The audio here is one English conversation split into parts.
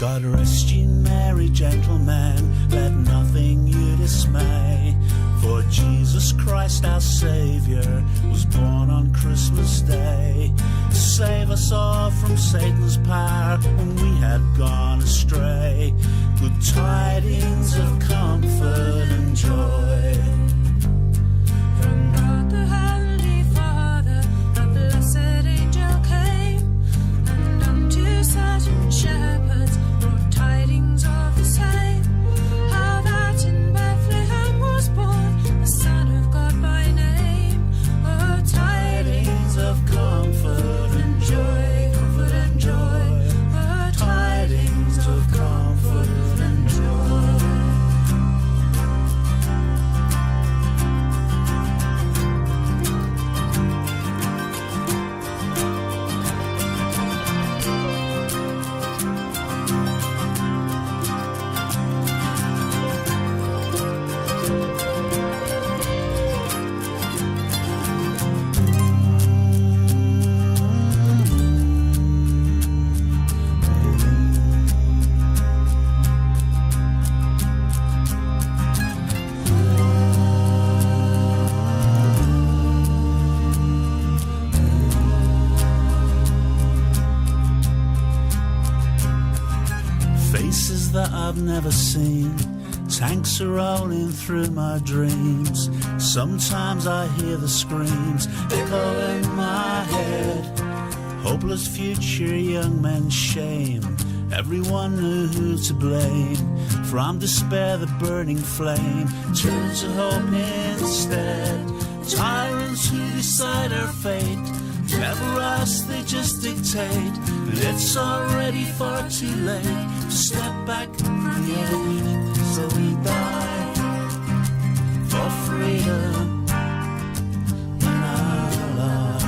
God rest ye merry gentlemen, let nothing you dismay. For Jesus Christ our Saviour was born on Christmas Day, to save us all from Satan's power when we had gone astray. Good tidings of comfort and joy. From God the Heavenly Father, a blessed angel came, and unto certain shepherds brought tidings of the same, how that in Bethlehem was born the Son of God by name. Oh, tidings of comfort and joy, comfort and joy. Oh, tidings of comfort and joy. Faces that I've never seen, tanks are rolling through my dreams. Sometimes I hear the screams echo in my head. Hopeless future, young men's shame. Everyone knew who to blame. From despair the burning flame turns to hope instead. Tyrants who decide our fate, never us, they just dictate. And it's already far too late to step back from the edge. So we die for freedom in our lives.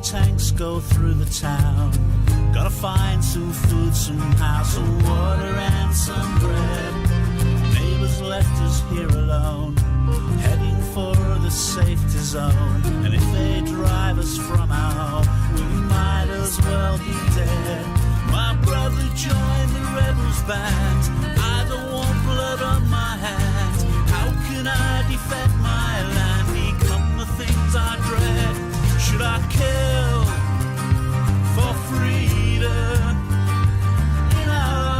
Tanks go through the town. Gotta find some food somehow, some water and some bread. Neighbors left us here alone, heading for the safety zone. And if they drive us from our home, we might as well be dead. My brother joined the rebels band. I don't want blood on my hands. How can I defend my land? Become the things I dread. Should I kill for freedom in our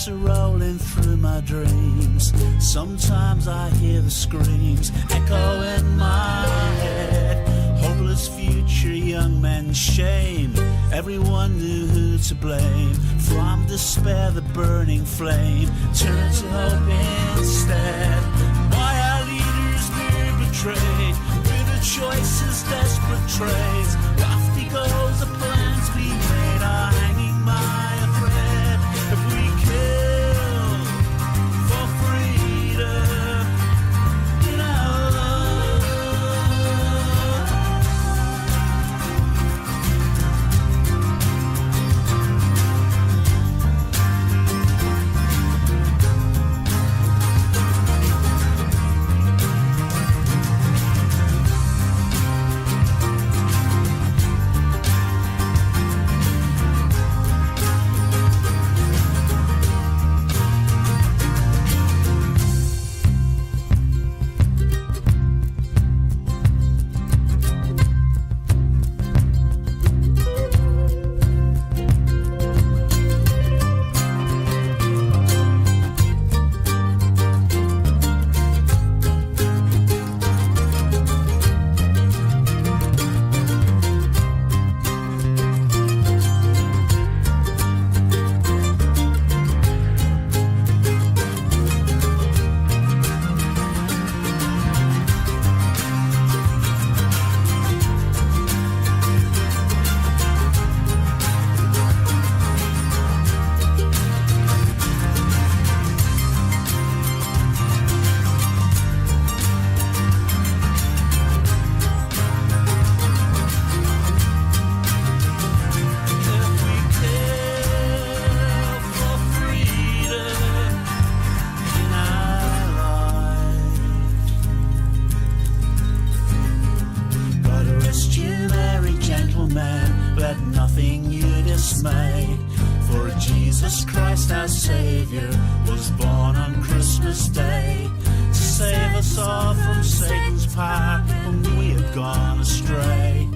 are rolling through my dreams. Sometimes I hear the screams echo in my head. Hopeless future, young men's shame. Everyone knew who to blame. From despair the burning flame turns to hope instead. Why our leaders were betrayed, bitter choices, desperate trades. Lofty goals, the plans we made are hanging by a thread. If we kill for freedom in our this day, to save us all from Satan's power when we have gone astray.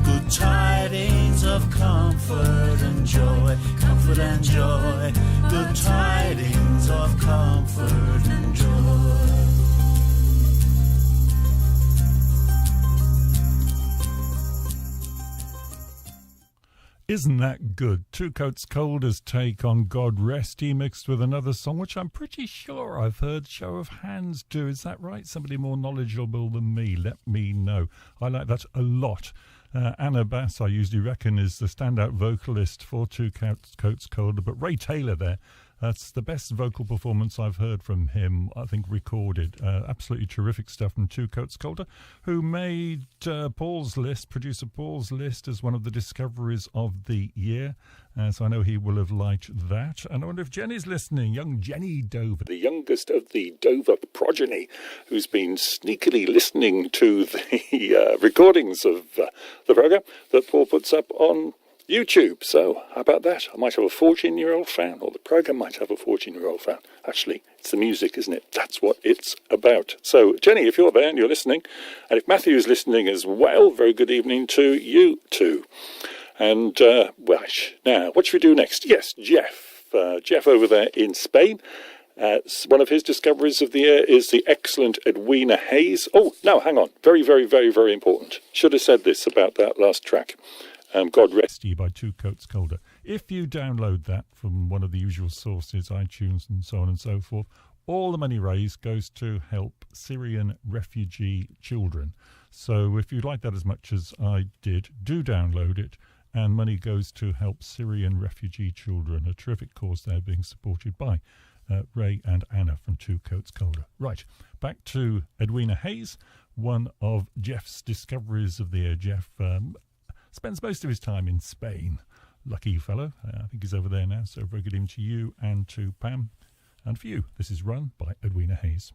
Good tidings of comfort and joy, comfort and joy. Good tidings of comfort and joy. Isn't that good? Two Coats Colder's take on God Rest, he mixed with another song, which I'm pretty sure I've heard Show of Hands do. Is that right? Somebody more knowledgeable than me, let me know. I like that a lot. Anna Bass, I usually reckon, is the standout vocalist for Two Coats Colder, but Ray Taylor there, that's the best vocal performance I've heard from him, I think, recorded. Absolutely terrific stuff from Two Coats Colder, who made Paul's List, producer Paul's List, as one of the discoveries of the year. So I know he will have liked that. And I wonder if Jenny's listening, young Jenny Dover, the youngest of the Dover progeny, who's been sneakily listening to the recordings of the programme that Paul puts up on YouTube. So how about that? I might have a 14-year-old fan, or the programme might have a 14-year-old fan. Actually, it's the music, isn't it? That's what it's about. So, Jenny, if you're there and you're listening, and if Matthew's listening as well, very good evening to you too. And, now, what should we do next? Yes, Jeff. Jeff over there in Spain. One of his discoveries of the year is the excellent Edwina Hayes. Oh, no, hang on. Very, very, very, very important. Should have said this about that last track. God Rest You by Two Coats Colder. If you download that from one of the usual sources, iTunes and so on and so forth, all the money raised goes to help Syrian refugee children. So if you like that as much as I did, do download it, and money goes to help Syrian refugee children, a terrific cause there being supported by Ray and Anna from Two Coats Colder. Right, back to Edwina Hayes, one of Jeff's discoveries of the year. Jeff spends most of his time in Spain. Lucky fellow. I think he's over there now. So very good evening to you and to Pam. And for you, this is Run by Edwina Hayes.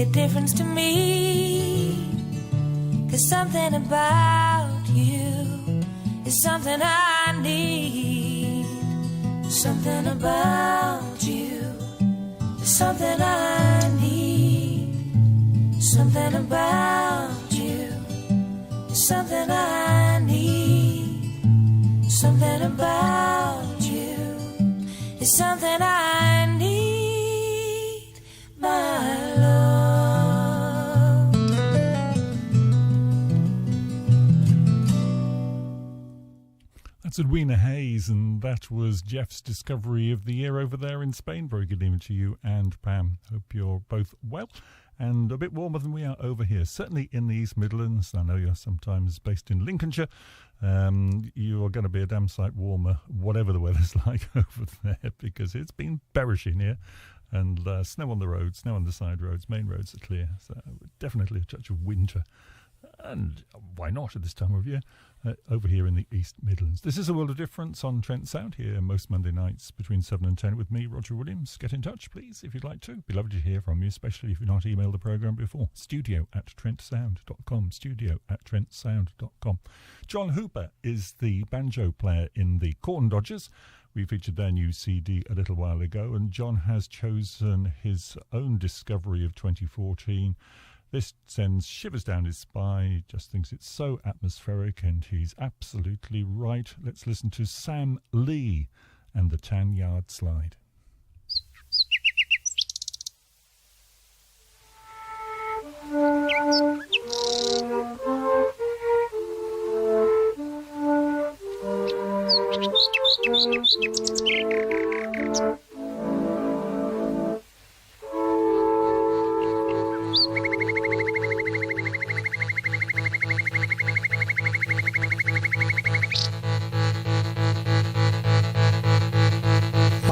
a difference to me. 'Cause something about you is something I need. Something about you is something I need. Something about you is something I need. Something about you is something I need, my love. That's Edwina Hayes, and that was Jeff's discovery of the year over there in Spain. Very good evening to you and Pam. Hope you're both well and a bit warmer than we are over here. Certainly in the East Midlands. I know you're sometimes based in Lincolnshire. You are going to be a damn sight warmer, whatever the weather's like over there, because it's been perishing here. And snow on the roads, snow on the side roads, main roads are clear. So definitely a touch of winter. And why not at this time of year over here in the East Midlands. This is A World of Difference on Trent Sound here most Monday nights between 7 and 10 with me, Roger Williams. Get in touch, please, if you'd like to. Be lovely to hear from you, especially if you've not emailed the programme before. studio@trentsound.com, studio@trentsound.com. John Hooper is the banjo player in the Corn Dodgers. We featured their new CD a little while ago, and John has chosen his own discovery of 2014. This sends shivers down his spine, just thinks it's so atmospheric, and he's absolutely right. Let's listen to Sam Lee and the Tan Yard Slide.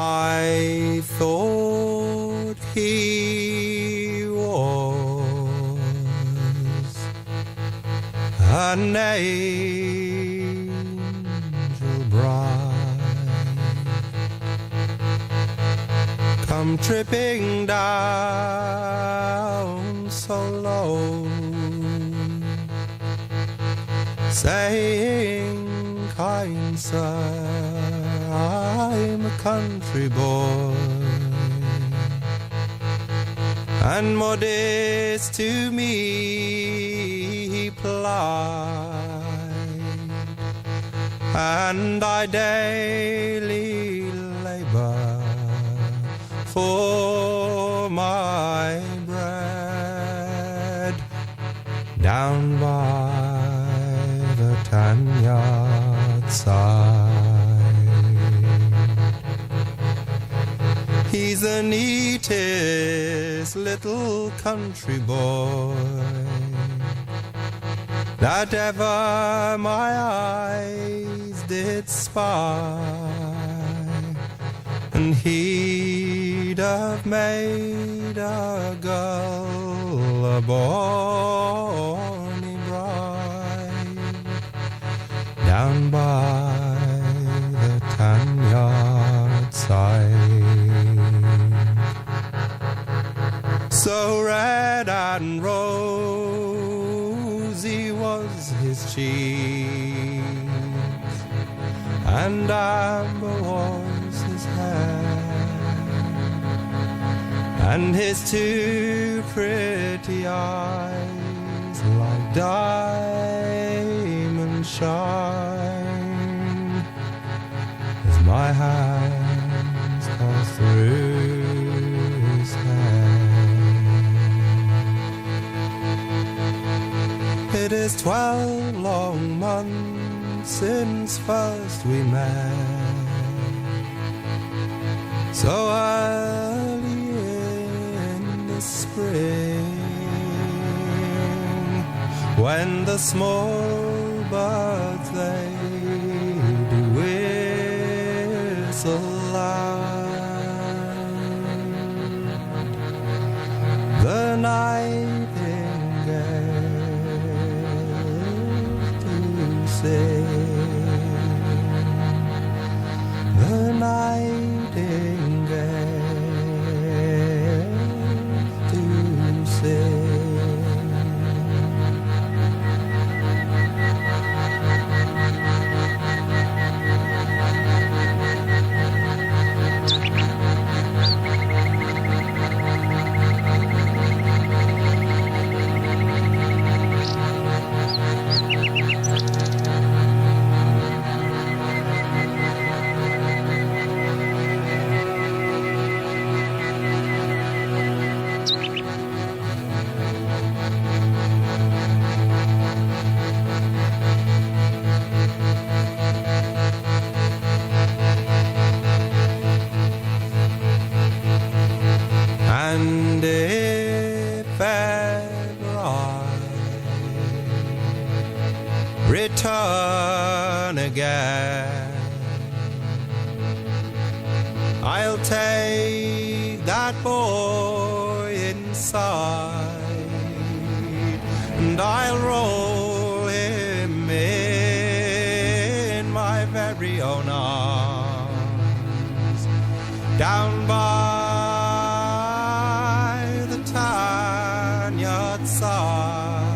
I thought he was an angel bright, come tripping down so low, saying, kind sir, I'm a country boy, and modest to me he plied, and I daily labour for my bread down by the tan yard side. He's the neatest little country boy that ever my eyes did spy, and he'd have made a girl a bonny bride down by the tan yard side. So red and rosy was his cheeks, and amber was his hair, and his two pretty eyes like diamonds shine as my hands pass through his hair. It is 12 long months since first we met, so early in the spring, when the small birds they do whistle loud, the nightingales do sing, the nightingales do sing. again. I'll take that boy inside and I'll roll him in my very own arms down by the Tanyard side.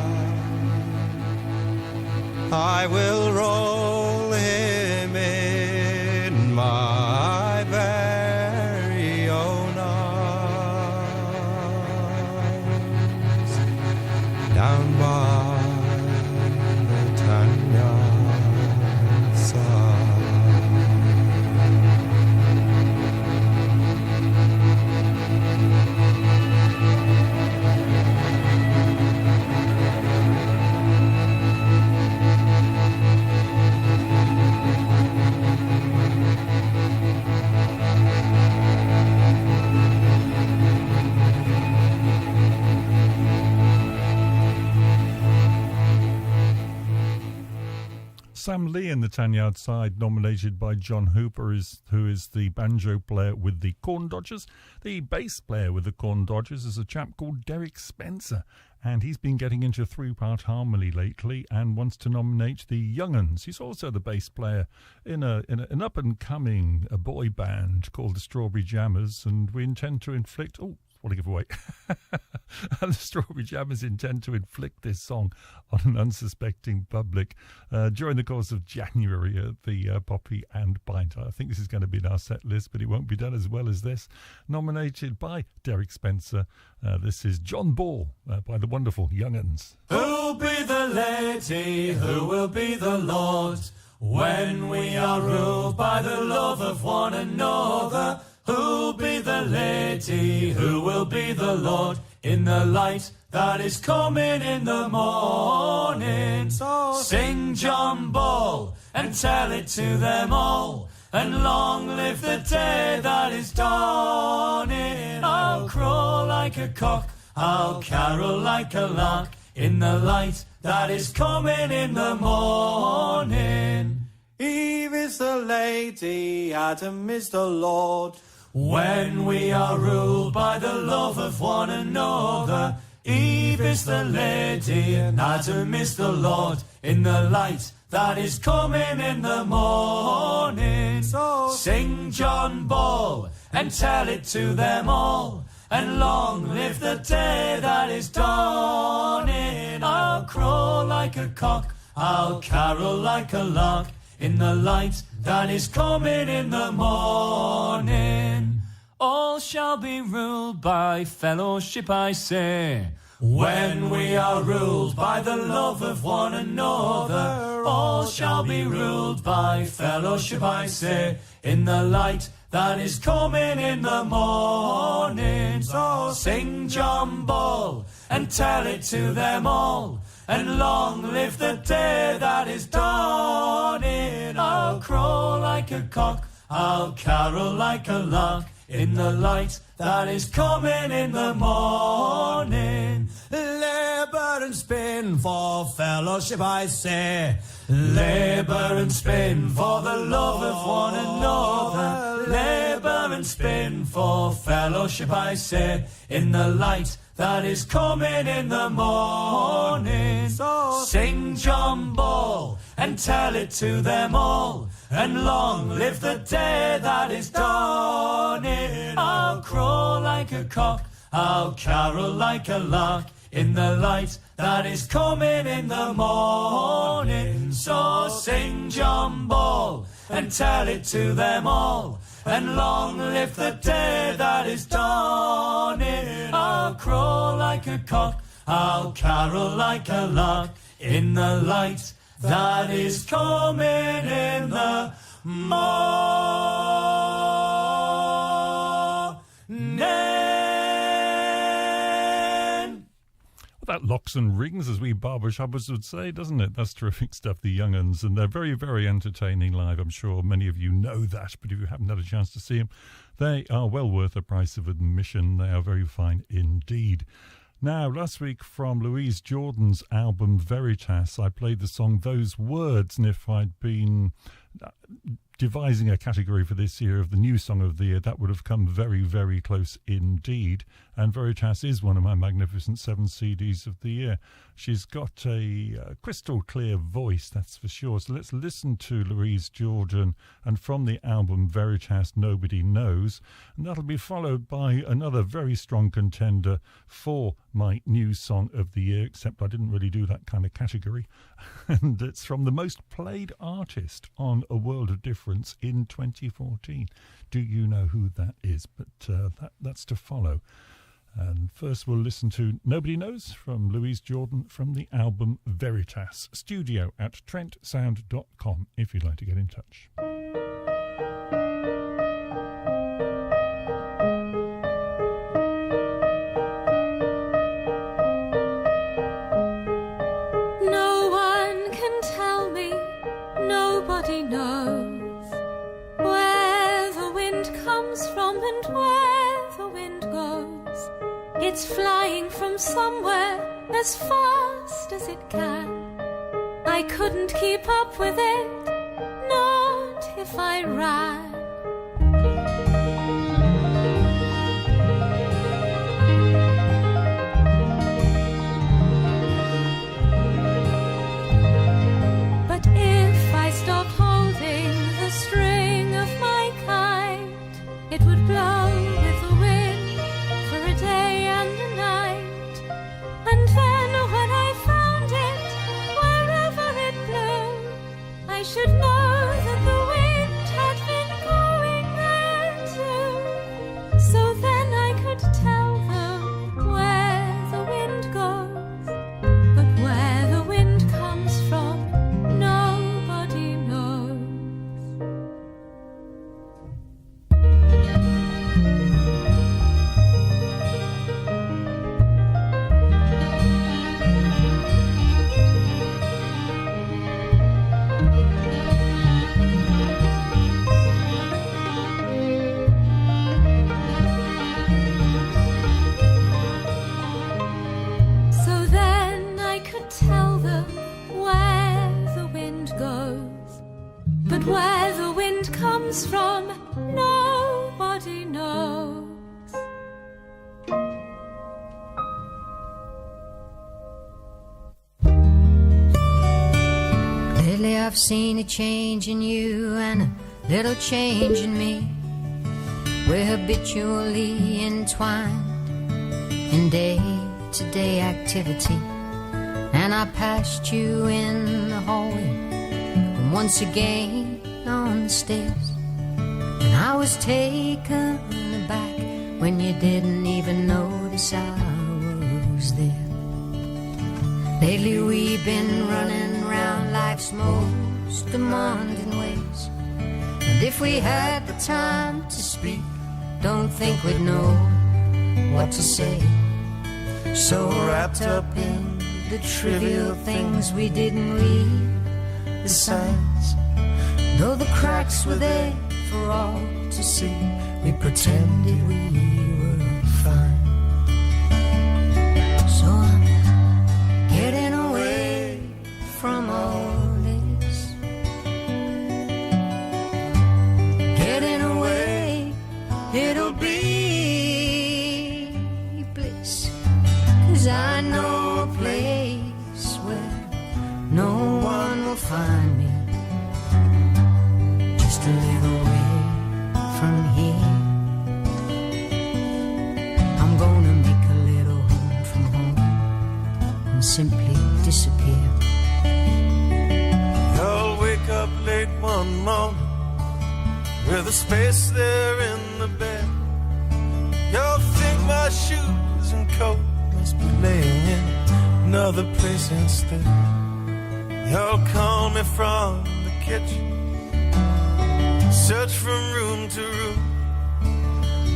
I will roll him in my very own arms down by the Tanyard side. Sam Lee in the Tanyard side, nominated by John Hooper, who is the banjo player with the Corn Dodgers. The bass player with the Corn Dodgers is a chap called Derek Spencer, and he's been getting into three-part harmony lately and wants to nominate the Young 'Uns. He's also the bass player in an up-and-coming boy band called the Strawberry Jammers, and we intend to inflict... Oh, what a giveaway. And the Strawberry Jammers intend to inflict this song on an unsuspecting public during the course of January at the Poppy and Pint. I think this is going to be in our set list, but it won't be done as well as this. Nominated by Derek Spencer. This is John Ball by the wonderful Young 'Uns. Who'll be the lady? Who will be the lord? When we are ruled by the love of one another. Who'll be the lady? Who will be the lord? In the light that is coming in the morning. So sing John Ball and tell it to them all. And long live the day that is dawning. I'll crow like a cock, I'll carol like a lark. In the light that is coming in the morning. Eve is the lady, Adam is the Lord. When we are ruled by the love of one another. Eve is the lady and Adam is the Lord. In the light that is coming in the morning. So sing John Ball and tell it to them all. And long live the day that is dawning. I'll crow like a cock, I'll carol like a lark. In the light that is coming in the morning. All shall be ruled by fellowship, I say. When we are ruled by the love of one another. All shall be ruled by fellowship, I say. In the light that is coming in the morning. So sing John Ball and tell it to them all. And long live the day that is dawning. I'll crow like a cock, I'll carol like a lark. In the light that is coming in the morning. Labour and spin for fellowship, I say. Labour and spin for the love of one another. Labour and spin for fellowship, I say. In the light that is coming in the morning. So sing John Ball and tell it to them all. And long live the day that is dawning. I'll crow like a cock, I'll carol like a lark. In the light that is coming in the morning. So sing John Ball and tell it to them all. And long live the day that is dawning. I'll crow like a cock, I'll carol like a lark. In the light that is coming in the morning. That locks and rings, as we barbershoppers would say, doesn't it? That's terrific stuff, the Young 'Uns, and they're very, very entertaining live. I'm sure many of you know that, but if you haven't had a chance to see them, they are well worth the price of admission. They are very fine indeed. Now, last week from Louise Jordan's album Veritas, I played the song Those Words, and if I'd been devising a category for this year of the new song of the year, that would have come very, very close indeed. And Veritas is one of my Magnificent 7 CDs of the year. She's got a crystal clear voice, that's for sure. So let's listen to Louise Jordan, and from the album Veritas, Nobody Knows. And that'll be followed by another very strong contender for my new song of the year, except I didn't really do that kind of category. And it's from the most played artist on A World of Difference in 2014. Do you know who that is? But that's to follow. And first we'll listen to Nobody Knows from Louise Jordan from the album Veritas. Studio at trentsound.com if you'd like to get in touch. No one can tell me, nobody knows where the wind comes from and where the wind goes. It's flying from somewhere as fast as it can. I couldn't keep up with it, not if I ran. But if I stopped holding the string of my kite, it would blow with the wind for a day and a night. And then when I found it, wherever it blew, I should know that the wind had been going there too. So then I could tell them where the wind goes, but where the wind comes from, nobody knows. So then I could tell them where the wind goes, but where the wind comes from, nobody knows. Lately I've seen a change in you and a little change in me. We're habitually entwined in day-to-day activity, and I passed you in the hallway and once again on the stairs, and I was taken aback when you didn't even notice I was there. Lately we've been running around life's most demanding ways, and if we had the time to speak, don't think we'd know what to say. So wrapped up in the trivial things we didn't read the signs. Though the cracks were there for all to see, we pretended we were fine. So I'm getting away from all this, getting away, it'll be bliss. 'Cause I know a place where no one will find me, just a little way from here. I'm gonna make a little home from home and simply disappear. I'll wake up late one morning with a space there in the bed. You'll think my shoes and coat must be laying in another place instead. You'll call me from the kitchen, search from room to room,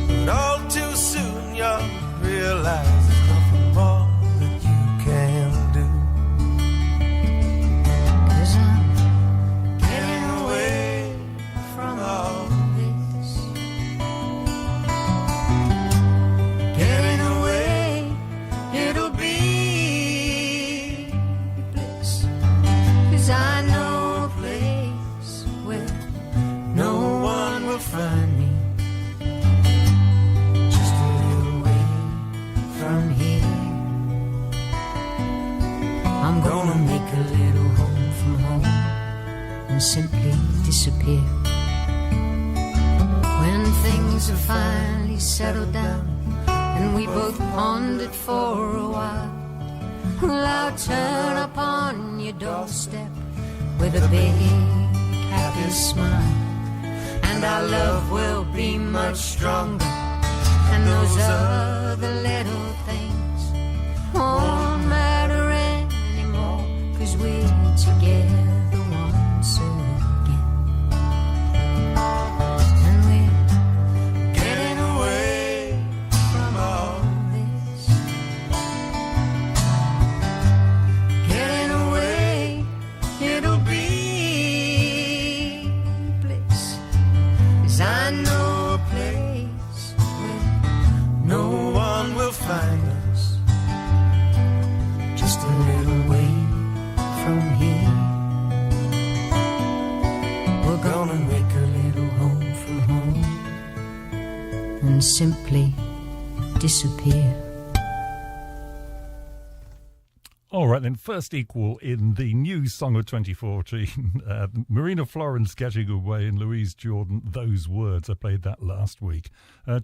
but all too soon you'll realize there's nothing more that you can do. 'Cause I'm getting away from all this, getting away, it'll disappear. When things have finally settled down and we both pondered for a while, well, I'll turn up on your doorstep with a big happy smile, and our love will be much stronger, and those other little things won't matter anymore, 'cause we're together once again. And we're getting away from all this, getting away, it'll be bliss, 'cause I know a place where no one will find us, just a little way from here. We're gonna make a little home from home and simply disappear. All right, then, first equal in the new song of 2014, Marina Florence, Getting Away, and Louise Jordan, Those Words. I played that last week.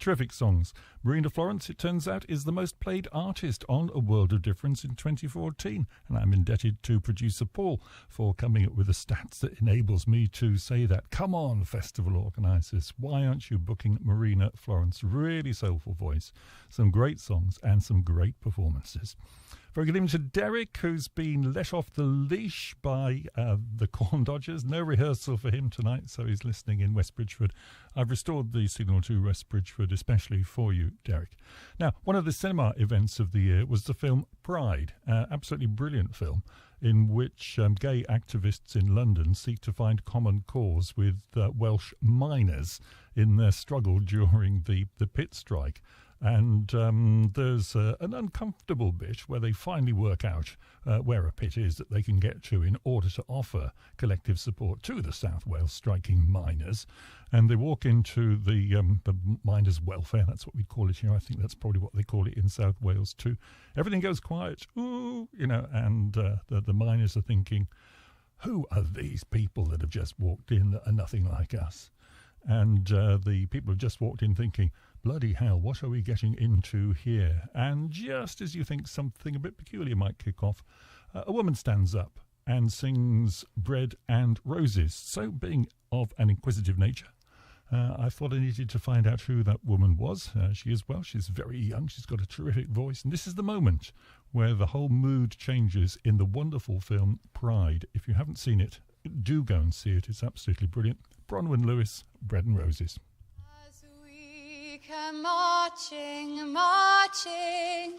Terrific songs. Marina Florence, it turns out, is the most played artist on A World of Difference in 2014, and I'm indebted to producer Paul for coming up with the stats that enables me to say that. Come on, festival organisers, why aren't you booking Marina Florence? Really soulful voice, some great songs and some great performances. Very good evening to Derek, who's been let off the leash by the Corn Dodgers. No rehearsal for him tonight, so he's listening in West Bridgford. I've restored the signal to West Bridgford, especially for you, Derek. Now, one of the cinema events of the year was the film Pride, absolutely brilliant film, in which gay activists in London seek to find common cause with Welsh miners in their struggle during the pit strike. And there's an uncomfortable bit where they finally work out where a pit is that they can get to in order to offer collective support to the South Wales striking miners. And they walk into the miners' welfare, that's what we call it here. I think that's probably what they call it in South Wales too. Everything goes quiet, ooh, you know, and the miners are thinking, who are these people that have just walked in that are nothing like us? And the people have just walked in thinking, bloody hell, what are we getting into here? And just as you think something a bit peculiar might kick off, a woman stands up and sings Bread and Roses. So being of an inquisitive nature, I thought I needed to find out who that woman was. She is Welsh, she's very young, she's got a terrific voice, and this is the moment where the whole mood changes in the wonderful film Pride. If you haven't seen it, do go and see it, it's absolutely brilliant. Bronwyn Lewis, Bread and Roses. As we come marching, marching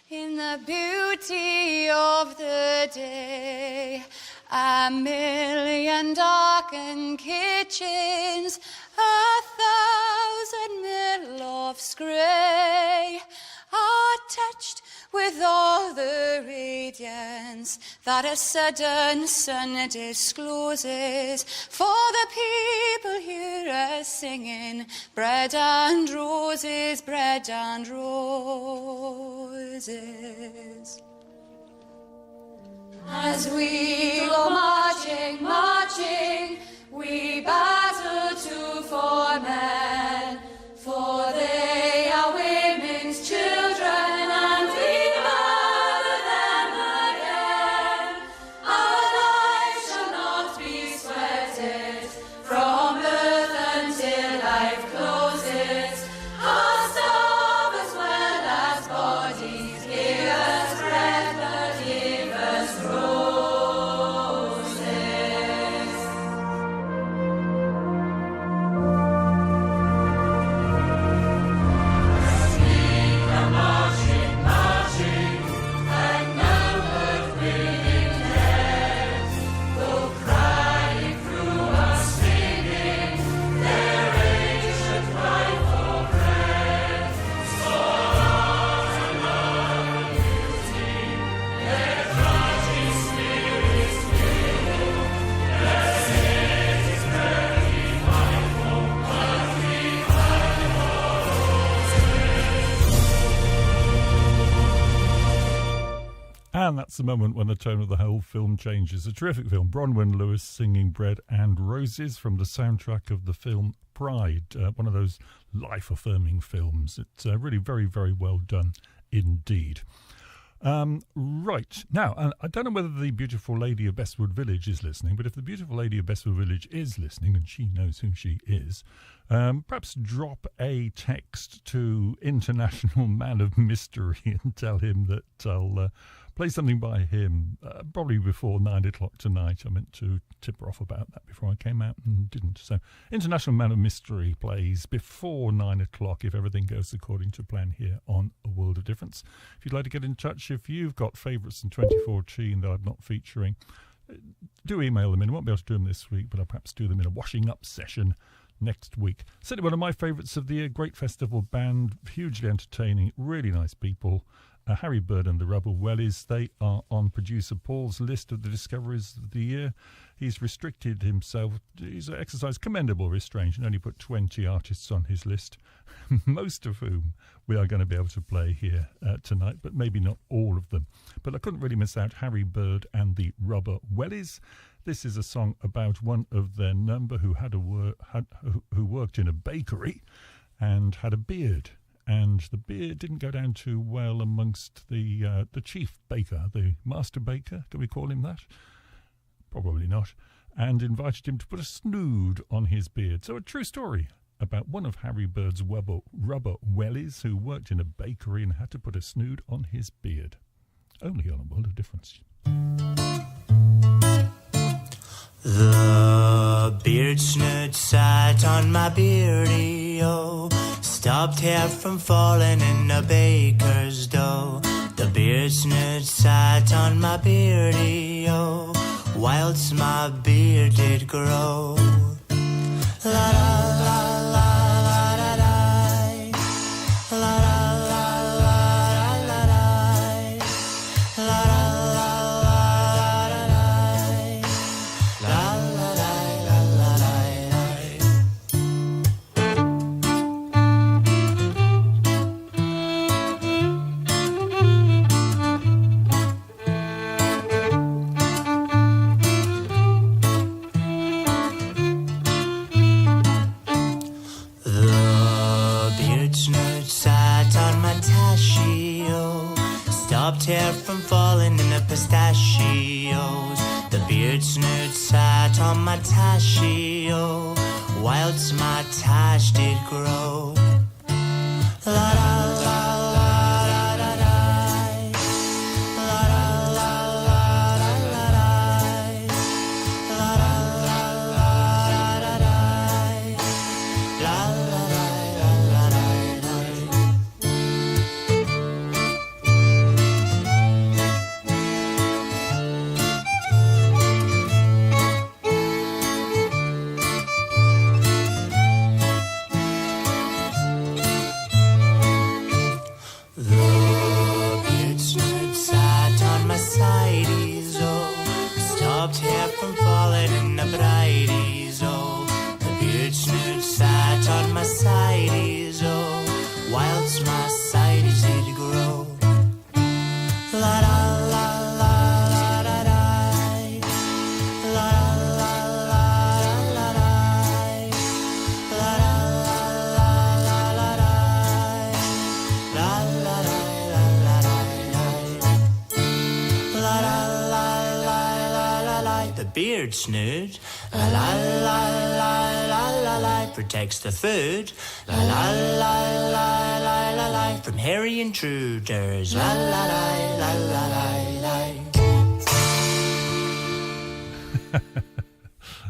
in the beauty of the day, a million darkened kitchens, 1,000 mill-lofts grey, are touched with all the radiance that a sudden sun discloses. For the people here are singing bread and roses, bread and roses. As we go marching, marching, we battle to for men, for they are women's children, and we mother them again. Our lives shall not be sweated from birth until life closes. Our starve as well as bodies, give us bread, but give us roses. And that's the moment when the tone of the whole film changes. A terrific film, Bronwyn Lewis singing Bread and Roses from the soundtrack of the film Pride, one of those life-affirming films. It's really very, very well done indeed. Right. Now, I don't know whether the beautiful lady of Bestwood Village is listening, but if the beautiful lady of Bestwood Village is listening, and she knows who she is, perhaps drop a text to International Man of Mystery and tell him that I'll play something by him probably before 9 o'clock tonight. I meant to tip her off about that before I came out and didn't. So International Man of Mystery plays before 9 o'clock if everything goes according to plan here on A World of Difference. If you'd like to get in touch, if you've got favourites in 2014 that I'm not featuring, do email them in. I won't be able to do them this week, but I'll perhaps do them in a washing up session next week. Certainly one of my favourites of the year, great festival band, hugely entertaining, really nice people. Harry Bird and the Rubber Wellies, they are on producer Paul's list of the discoveries of the year. He's restricted himself. He's exercised commendable restraint and only put 20 artists on his list, most of whom we are going to be able to play here tonight, but maybe not all of them. But I couldn't really miss out Harry Bird and the Rubber Wellies. This is a song about one of their number who who worked in a bakery and had a beard. And the beard didn't go down too well amongst the chief baker, the master baker, can we call him that? Probably not. And invited him to put a snood on his beard. So a true story about one of Harry Bird's rubber wellies who worked in a bakery and had to put a snood on his beard. Only on A World of Difference. The beard snood sat on my beardy, oh, stopped hair from falling in the baker's dough. The beard snood sat on my beardy, oh, whilst my beard did grow. La la la la la la la la la la la la stopped hair from falling in the pistachios. The beard snood sat on my tashio, whilst my tash did grow. La la la la la la la. La la la la la la la. La la la la la la. La la la la la la. Stopped hair from falling in the brighties, oh. The beard snood sat on my sides, oh, whilst my sides did grow. La la la la la la la. La la la la la la. La la la la la la. La la la la la la. La la la. The beard snood, la la la la la la la, protects the food, la la la la la la la, from hairy intruders, la la la la la la la.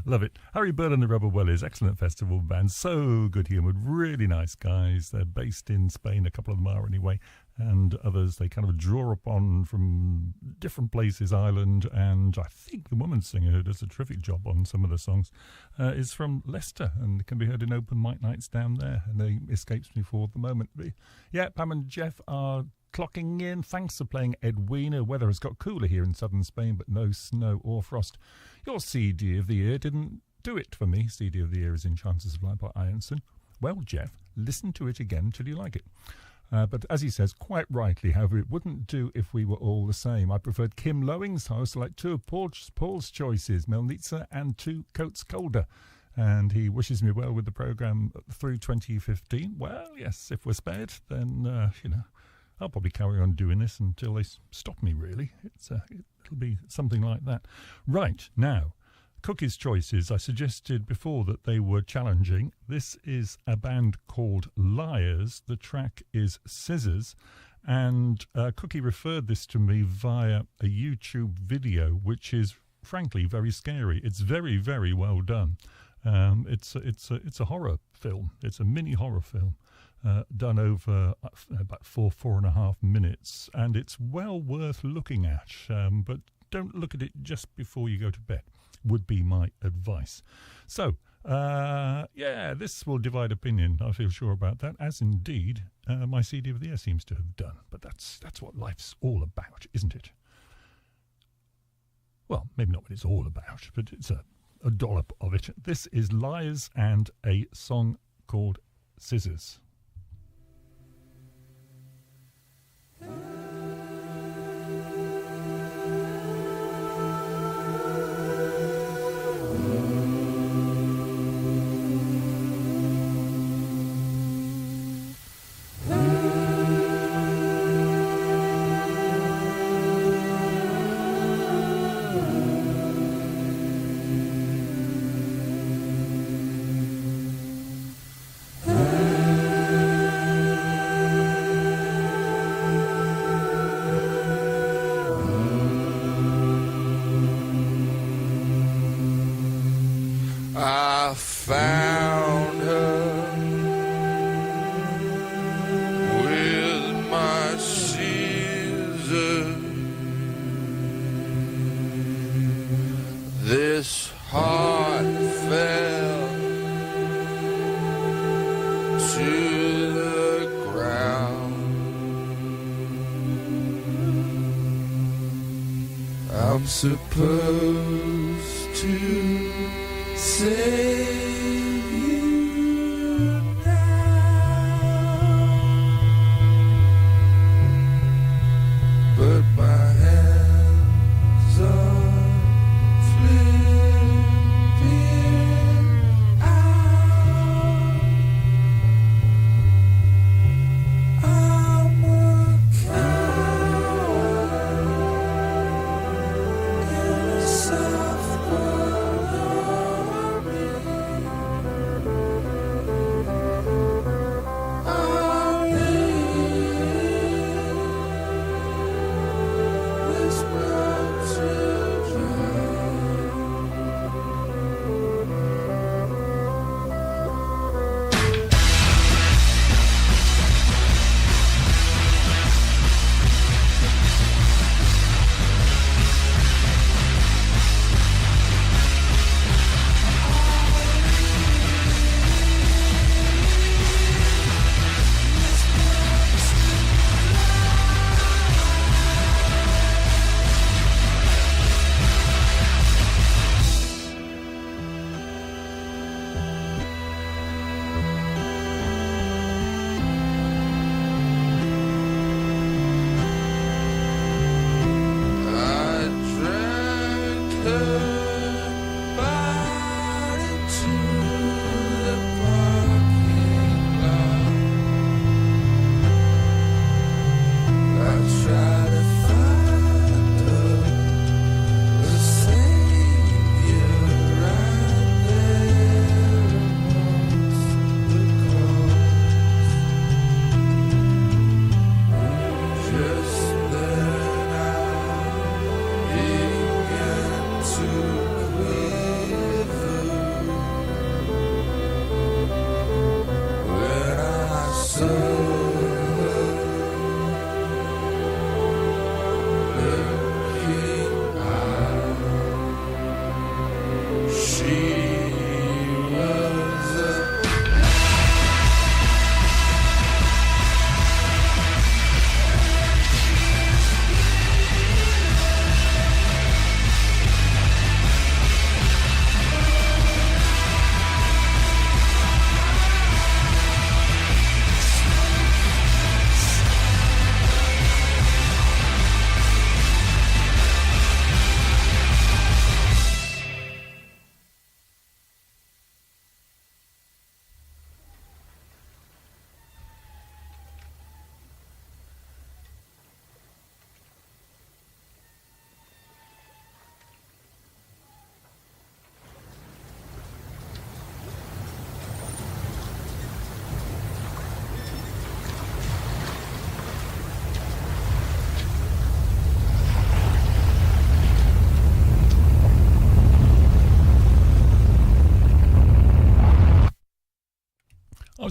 Love it. Harry Bird and the Rubber Wellies, excellent festival band, so good humoured, really nice guys. They're based in Spain, a couple of them are anyway, and others they kind of draw upon from different places, Ireland, and I think the woman singer who does a terrific job on some of the songs is from Leicester and can be heard in open mic nights down there, and they escapes me for the moment. But yeah, Pam and Jeff are clocking in. Thanks for playing Edwina. Weather has got cooler here in southern Spain, but no snow or frost. Your CD of the year didn't do it for me. CD of the year is Enchanted Sublime by Ironson. Well, Jeff, listen to it again till you like it. But as he says, quite rightly, however, it wouldn't do if we were all the same. I preferred Kim Loewing's house, like two of Paul's choices, Melnitsa and Two Coats Colder. And he wishes me well with the programme through 2015. Well, yes, if we're spared, then, I'll probably carry on doing this until they stop me, really. It'll be something like that. Right, now, Cookie's choices. I suggested before that they were challenging. This is a band called Liars. The track is Scissors. And Cookie referred this to me via a YouTube video, which is, frankly, very scary. It's very, very well done. It's a horror film. It's a mini horror film done over about 4.5 minutes, and it's well worth looking at. But don't look at it just before you go to bed, would be my advice. So, this will divide opinion. I feel sure about that, as indeed my CD of the year seems to have done. But that's what life's all about, isn't it? Well, maybe not what it's all about, but it's a dollop of it. This is Liars and a song called Scissors. I found her with my scissors. This heart fell to the ground. I'm supposed to save you now, but my hands are flipping out. I'm a coward in a soft world.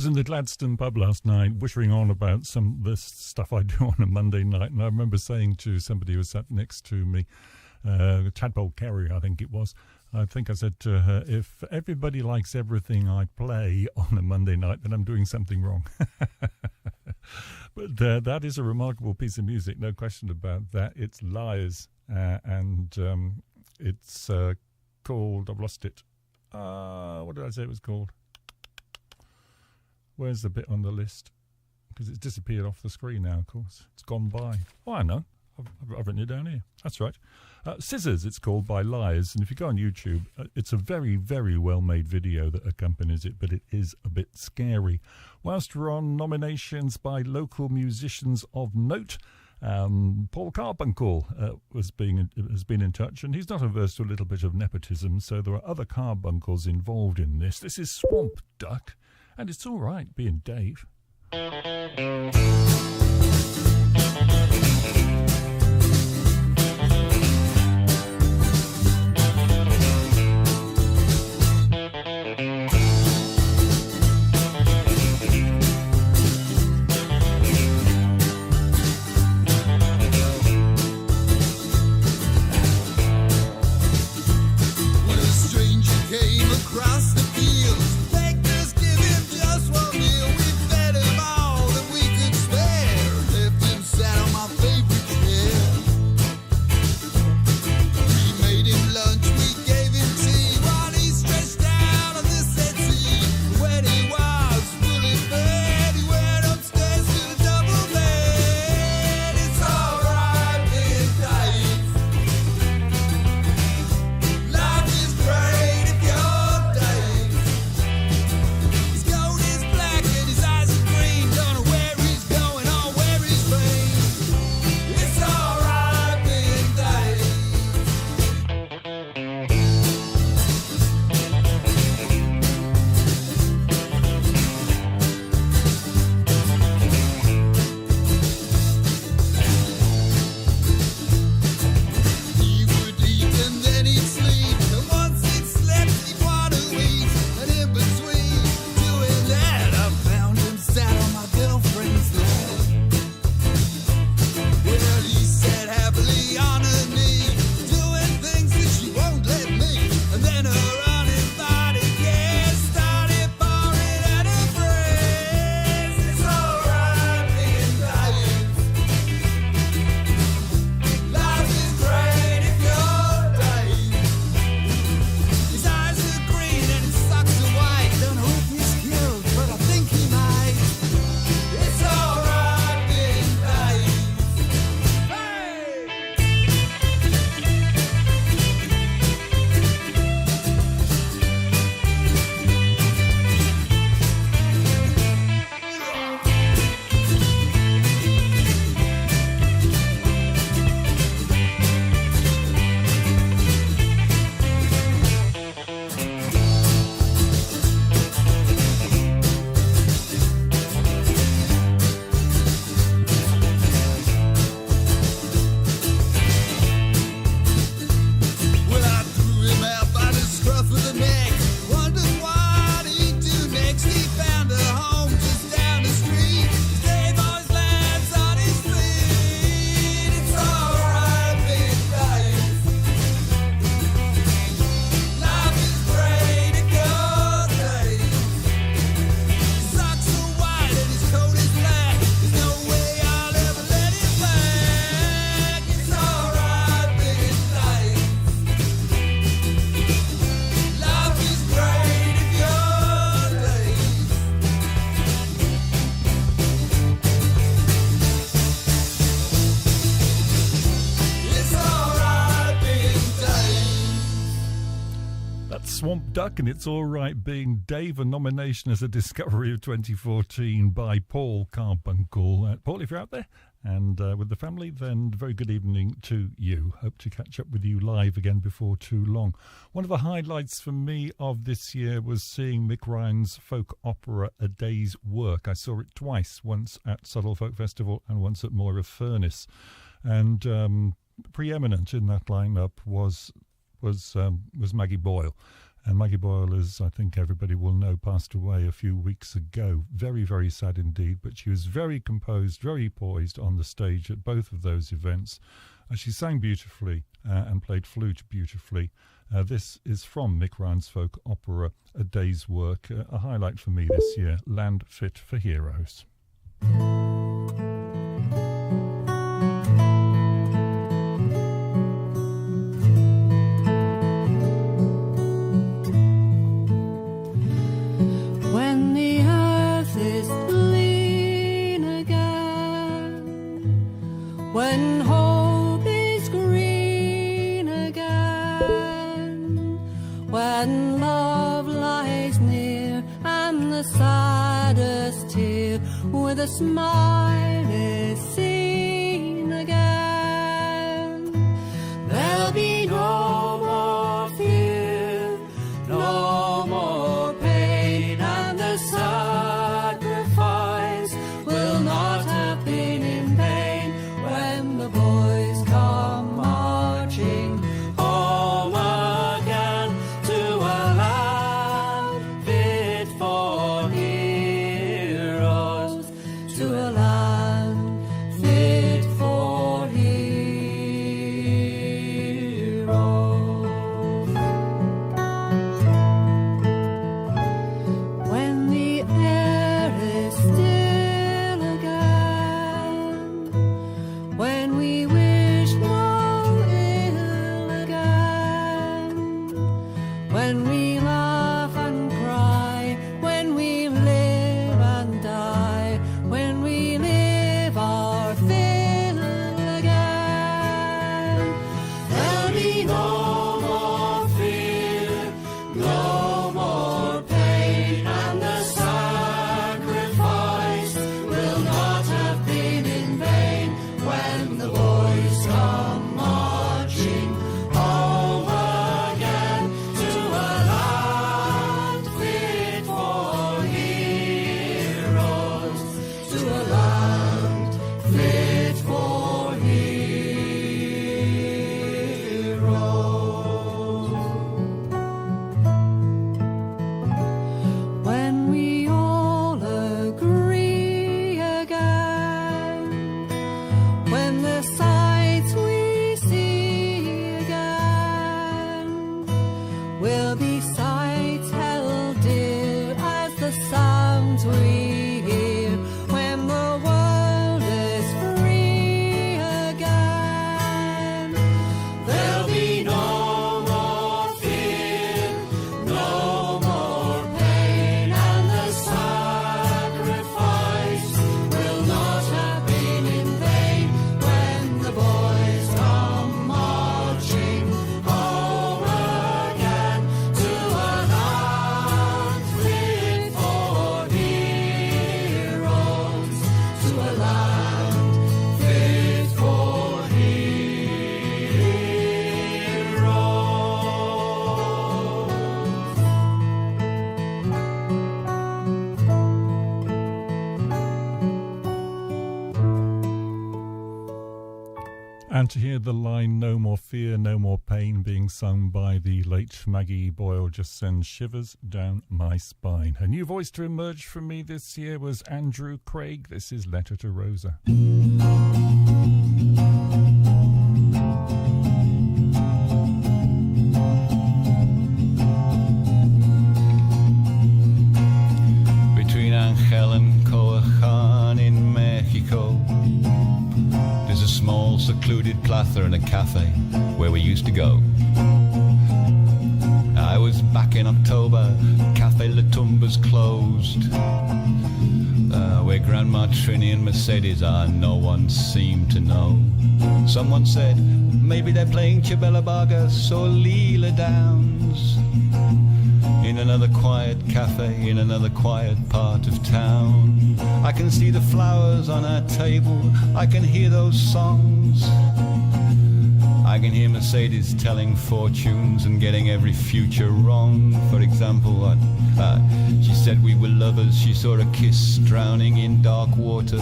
was in the Gladstone pub last night, whittering on about some of this stuff I do on a Monday night, and I remember saying to somebody who sat next to me, Tadpole Kerry, I think it was, I think I said to her, if everybody likes everything I play on a Monday night, then I'm doing something wrong. But that is a remarkable piece of music, no question about that. It's Liars, and it's called, I've lost it. What did I say it was called? Where's the bit on the list? Because it's disappeared off the screen now, of course. It's gone by. Oh, I know. I've written it down here. That's right. Scissors, it's called, by Liars. And if you go on YouTube, it's a very, very well-made video that accompanies it, but it is a bit scary. Whilst we're on nominations by local musicians of note, Paul Carbuncle has been in touch, and he's not averse to a little bit of nepotism, so there are other Carbuncles involved in this. This is Swamp Duck, and it's all right being Dave. Across the fields, begged us, give him just one meal. We fed him all that we could spare. Left him sat on my favorite chair. We made him lunch, we gave him tea, while he stretched out on the settee. When he was fully fed, he went upstairs to the double bed. It's alright being Dave. Life is great if you're Swamp Duck, and it's all right being Dave, a nomination as a discovery of 2014 by Paul Carbuncle. Paul, if you're out there and with the family, then very good evening to you. Hope to catch up with you live again before too long. One of the highlights for me of this year was seeing Mick Ryan's folk opera A Day's Work. I saw it twice, once at Subtle Folk Festival and once at Moira Furnace. And preeminent in that lineup was Maggie Boyle. And Maggie Boyle, as I think everybody will know, passed away a few weeks ago. Very, very sad indeed, but she was very composed, very poised on the stage at both of those events. She sang beautifully and played flute beautifully. This is from Mick Ryan's folk opera, A Day's Work, a highlight for me this year, Land Fit for Heroes. When the earth is clean again, when hope is green again, when love lies near and the saddest tear with a smile is seen again, there'll be no more fear, no more pain, and the sacrifice will not have been in vain when the boys come marching home again to a land fit for heroes, to a land fit for heroes. When the air is still again, when we wish no ill again, when we laugh and cry, when we live and die, when we live our fill again, there'll be no more fear, no more pain, and the sacrifice will not have been in vain when the boys come marching home again to a land fit for heroes, to a land fit for heroes. When we all agree again, when the sights we see again will be sights held dear as the sounds we hear, when the world is free again, there'll be no more fear, no more pain, and the sacrifice will not have been in vain when the boys come marching home again to a land fit for heroes, to a land fit for And to hear the line "No more fear, no more pain" being sung by the late Maggie Boyle just sends shivers down my spine. A new voice to emerge from me this year was Andrew Craig. This is Letter to Rosa. Between Angel and Coajan in Mexico, there's a small secluded plaza and a cafe where we used to go. I was back in October, Cafe La Tumba's closed. Where Grandma Trini and Mercedes are, no one seemed to know. Someone said, maybe they're playing Chabela Vargas or Leela Downs. In another quiet cafe, in another quiet part of town, I can see the flowers on our table, I can hear those songs. I can hear Mercedes telling fortunes and getting every future wrong. For example, she said we were lovers, she saw a kiss drowning in dark water.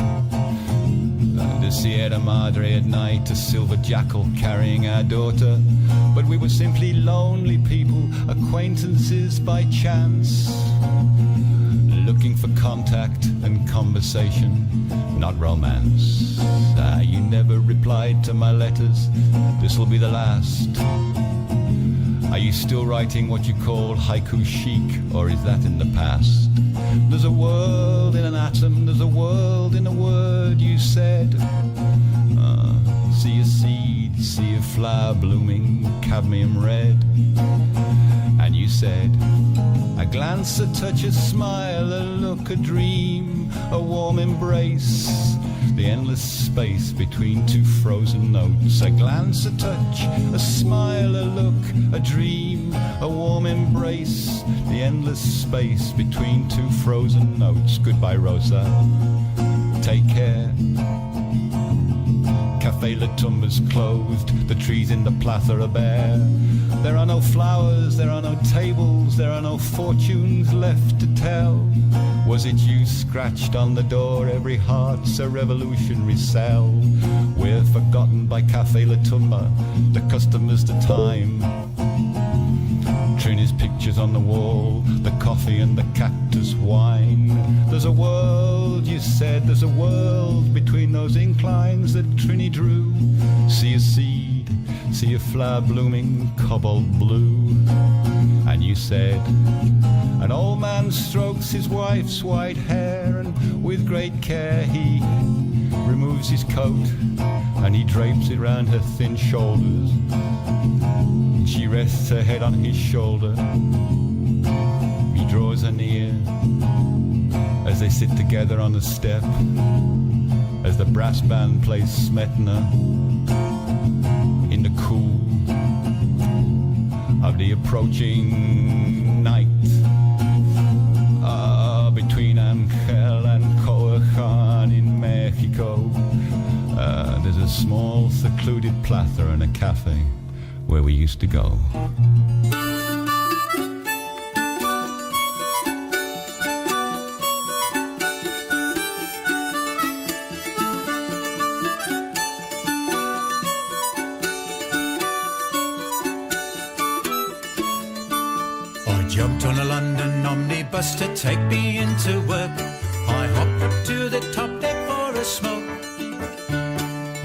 the Sierra Madre at night, a silver jackal carrying our daughter. But we were simply lonely people, acquaintances by chance, looking for contact and conversation, not romance. You never replied to my letters. This'll be the last. Are you still writing what you call haiku chic, or is that in the past? There's a world in an atom, there's a world in a word, you said. See a seed, see a flower blooming, cadmium red. And you said, a glance, a touch, a smile, a look, a dream, a warm embrace, the endless space between two frozen notes. A glance, a touch, a smile, a look, a dream, a warm embrace, the endless space between two frozen notes. Goodbye, Rosa. Take care. Cafe La Tumba's closed, the trees in the plaza are bare. There are no flowers, there are no tables, there are no fortunes left to tell. Was it you scratched on the door? Every heart's a revolutionary cell. We're forgotten by Cafe La Tumba, the customers, the time. Trini's pictures on the wall, the coffee and the cactus wine. There's a world, you said, there's a world between those inclines that Trini drew. See a seed, see a flower blooming cobalt blue. And you said, an old man strokes his wife's white hair, and with great care he removes his coat and he drapes it round her thin shoulders. She rests her head on his shoulder. He draws her near as they sit together on the step, as the brass band plays Smetana in the cool of the approaching night. Between Angel and Coajan in Mexico, there's a small secluded plaza and a cafe where we used to go. I jumped on a London omnibus to take me into work. I hopped up to the top deck for a smoke.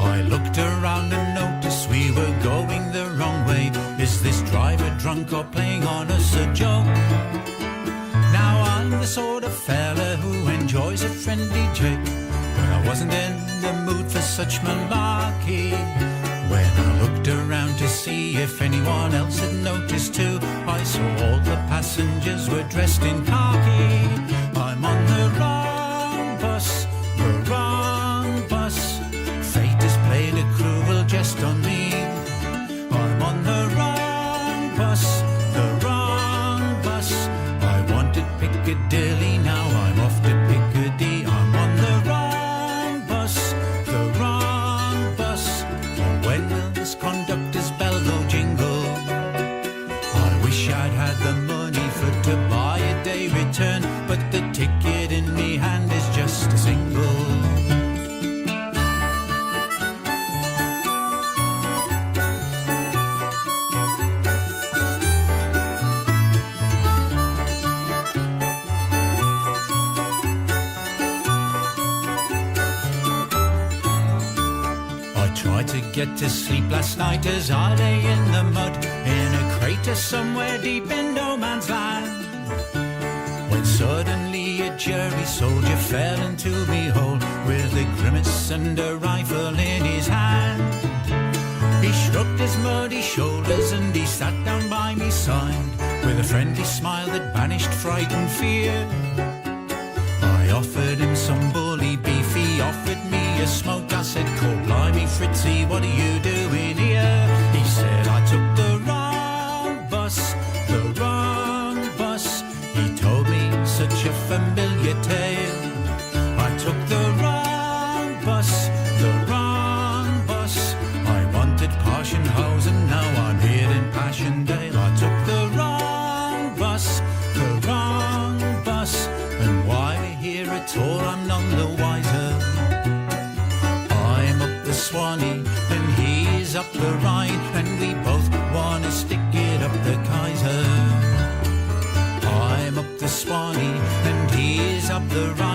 I looked around and noticed we were going the wrong way. Is this driver drunk or playing on us a joke? Now I'm the sort of fella who enjoys a friendly joke, but I wasn't in the mood for such malarkey. When I looked around to see if anyone else had noticed too, I saw all the passengers were dressed in khaki. I'm on the wrong bus, the wrong bus. Fate has played a cruel jest on me. I'm on the wrong bus, the wrong bus. I wanted Piccadilly, now I'm off to Piccadilly. I'm on the wrong bus, the wrong bus. When will this conductor's bell go jingle? I wish I'd had the money for to buy a day return, but the ticket in me hand is just a single. To get to sleep last night as I lay in the mud in a crater somewhere deep in no man's land, when suddenly a jury soldier fell into me hole with a grimace and a rifle in his hand. He shrugged his muddy shoulders and he sat down by me side with a friendly smile that banished fright and fear. I offered him some bully beef, he offered me a smoke. I said, "Call blimey Fritzy, what are you doing here?" He said, "I took the wrong bus, the wrong bus." He told me such a familiar tale. I took the wrong bus, the wrong bus. I wanted Parsonhausen, now I'm here in Passchendaele. I took the wrong bus, the wrong bus. And why we're here at all I'm none the wiser. I'm Swanee, and he's up the Rhine, and we both want to stick it up the Kaiser. I'm up the Swanee, and he's up the Rhine.